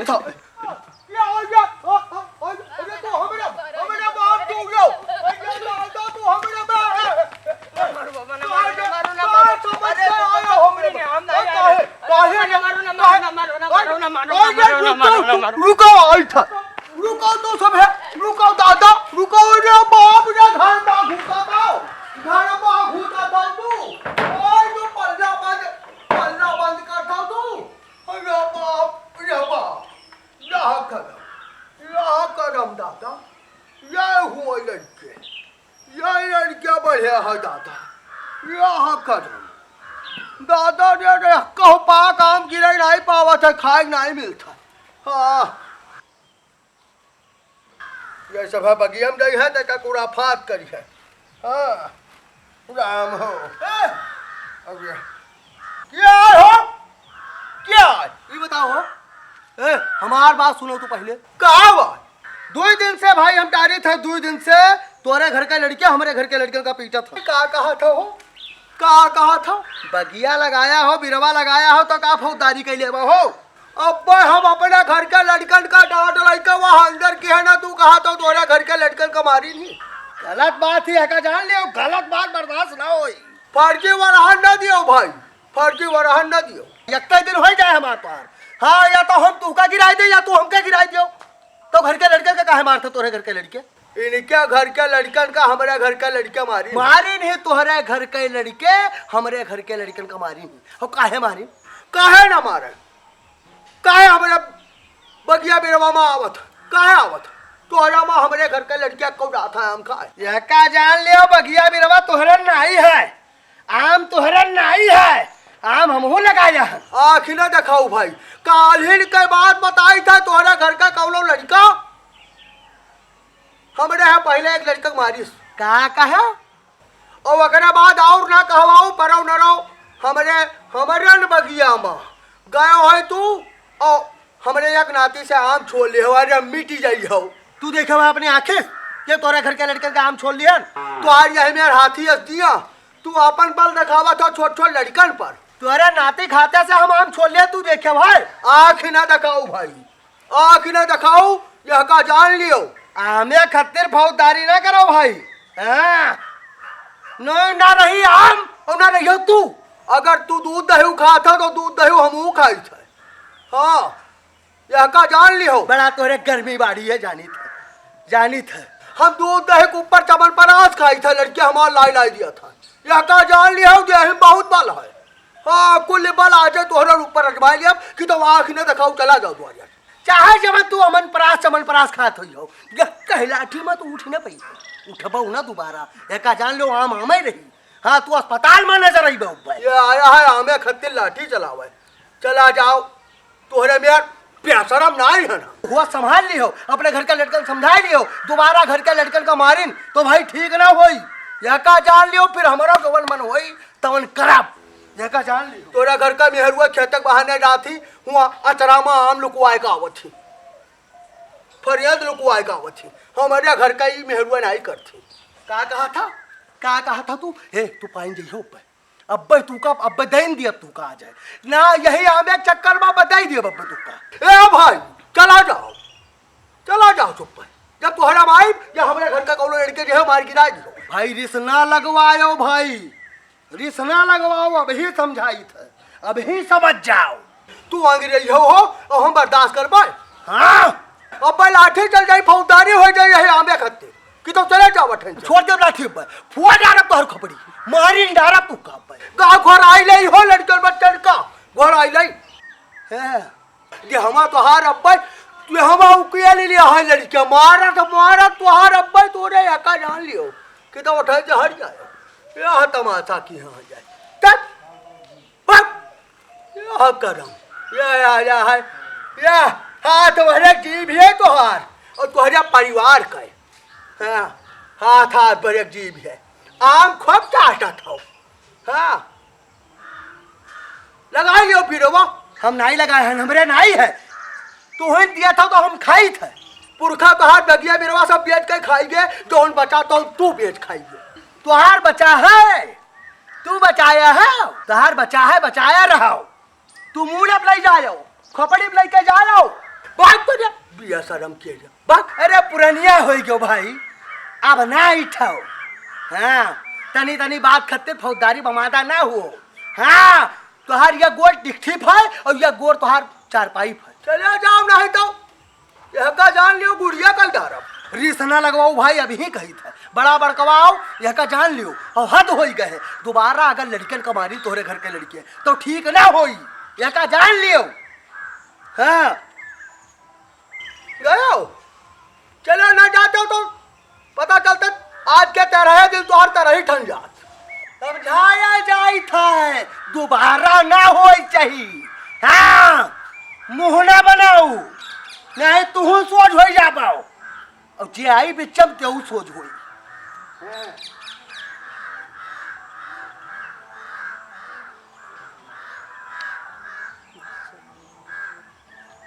था ये हो गया अरे तो हमरा बाप तू लो अरे दादा तू हमरा बाप मारो बाबा ना मारो ना मारो हमरे ने हम नहीं काहे ना मारो रुको आई था रुको तो सब है रुको दादा रुको रे बाप रे घर में घुसा था तू ओए जो पल्ला बंद कर था तू अरे बाप या करम दादा ये हुआ लड़के बढ़िया है दादा यह करम दादा रे कहो पा काम गिरे नहीं पावा था खाए नहीं मिलता हाँ ये सब है बगियम नहीं है तो कूड़ा फात करी है हाँ राम हो क्या हो क्या ये बताओ हो हमार बात सुनो तो पहले कहा बात 2 दिन से भाई हम डारे थे 2 दिन से तोरे घर के लड़के हमारे घर के लड़के का पीटा था का कहा था हो का कहा था बगिया लगाया हो बिरवा लगाया हो तो का फौजदारी कैले हो अब हम अपने घर के लड़कन का डांट लड़का वहाँ अंदर की है ना तू कहा तो तोरे घर के लड़कन का मारी नहीं गलत बात ही है का जान लियो गलत बात बर्दाश्त ना हो फर्जी वरहन न दियो भाई फर्जी वरहन न दियो एक दिन हो जाए हमारे पार हाँ या तो हम तू का गिराई दे या तू हमके गिराई दियो तो घर के लड़के का काहे मारते तोरे घर के लड़के इनके घर के लड़कन का हमारे घर के लड़के मारी नहीं तोहरे घर के लड़के हमारे घर के लड़कन का मारी नहीं और काहे मारी काहे ना मारे काहे हमारे बगिया बिरवा में आवत काहे आवत तोहरा माँ हमारे घर के लड़किया को था आम खाए यह का जान लियो बगिया बिरवा तोहरा नहीं है आम तोहरा नहीं है आम हमहू लगाया है आखिर न दिखाऊ भाई काल्हिन के बाद बताई था तोहरा घर का कौनो लड़का हमरे यहाँ पहले एक लड़का मारिस का कहे और अगरा बाद और ना कहवाओ परौ न रहो हमारे न बगिया माँ गयो है तू और हमरे एक नाती से आम छोड़ ले हो मिटी जाई हो तू देखा मैं अपनी आंखें ये तोरे घर के लड़के का आम छोड़ लिया तो आज यही मेरे हाथी हंस दिया तू अपन बल दिखावा था छोट छोट लड़कन पर तोरे नाते खाते से हम आम छोड़ लिया तू देखे भाई आँख ना दिखाओ भाई आँख ना दिखाओ यह का जान लियो आमे खत्तिर फौजदारी ना करो भाई ना रही आम और ना रही तू अगर तू दूध दही खाता तो दूध दही हम खाई थे हाँ यह का जान लियो बड़ा तोरे गर्मी बाड़ी है जानी थे हम दूध दही के ऊपर चमन परास खाई थे लड़के हमारा लाई दिया था यह का जान लियो देह में बहुत बल है हाँ कुल बल आ जाए तोहरा ऊपर रखवा लिया कि तो आँख ने दिखाओ चला जाओ तुम्हारे चाहे जब तू चमन परास खात हो कहलाठी में तू उठ न पई उठबो ना दोबारा एका जान लो आम हमें रही हाँ तू अस्पताल में नजर आई भाई ये आया है आमे खत्तिर लाठी चलावे चला जाओ तोहरे में प्यासरम नहीं है ना हुआ संभाल लियो अपने घर का लड़कन समझा लियो दोबारा घर के लड़कन का मारिन तो भाई ठीक ना होई एका जान लियो फिर हमारा गवन मन होई तवन करब एका जान लियो तोरा घर का मेहरुआ खेतक बहाने जाती हुआ अचरामा आम लुकवाए का आवत थी फरियाद लुकवाए का आवत थी हमारे घर का ही मेहरुआ नहीं करती का कहा था तू तू पाइन जइहो पे अब्बे तू का अब्बे दैन दिया तू का आ जाए ना यही आमे चक्कर में बधाई दिया बब्बे तू का ए भाई चला जाओ चुप जब तोहरा भाई या हमारे घर का कौनो लड़के जो है मार गिरा दियो भाई रिस ना लगवाओ भाई रिस ना लगवाओ अब ही समझाई थे अब ही समझ जाओ तू अंग्रेज हो और हम बर्दाश्त कर पाए हाँ अब लाठी चल जाए फौजदारी हो जाए यही आमे खत्ते कि तो चले जाओ छोड़ दे लाठी पर फुआ डारा तोहर खपड़ी मारी डारा तू का पे का घर आई लई हो लड़कन बच्चन का घर आई लई है ये हमा तोहार अब्बा तू हमा उकिया ले लिया है लड़के मारा तोहार अब्बा तोरे एका जान लियो कि तो उठे के हट जाए यह तमाशा की हां जाए तब पक यह करम या है या हाथ भरे जीव है तोहार और तोहरा परिवार का हाँ हाथ भरे जीव है आम खूब चाहता था हाँ लगा लियो फिर वो हम नहीं लगाए हैं हमरे नहीं है तू ही दिया था तो हम खाई थे पुरखा कहा बगिया बिरवा सब बेच के खाएंगे जो बचा तो तू बेच खाएंगे तुहार बचा है तू बचाया है तुहार बचा है बचाया रहो तू मुँह ले जाओ खोपड़ी ले के जाओ बात तो जा बिया शर्म किए जा बात। अरे पुरनिया हो गयो भाई, अब ना इठाओ। हाँ तनी तनी बात खत्ते फौजदारी बमादा ना हो। हाँ तुहार यह गोर डिक्ठिप है और यह गोर तुहार चारपाई है। चले जाओ नहीं तो यह का जान लियो गुड़िया कल डारब। रीस ना लगवाओ भाई, अभी ही कही था बड़ा बड़कवाओ, यह का जान लियो और हद हो गए। दोबारा अगर लड़कन कमारी तोहरे घर के लड़के तो ठीक ना होई, यह का जान लियो। हाँ गयो चलो ना जाते हो तो पता चलता आज के तरह दिल तो हर तरह ही ठन जात। समझाया जाई था दोबारा ना हो चाहिए। हाँ मुँह ना बनाऊ नहीं तू सोच हो जा पाओ और जे आई बिचम तेऊ सोच होई।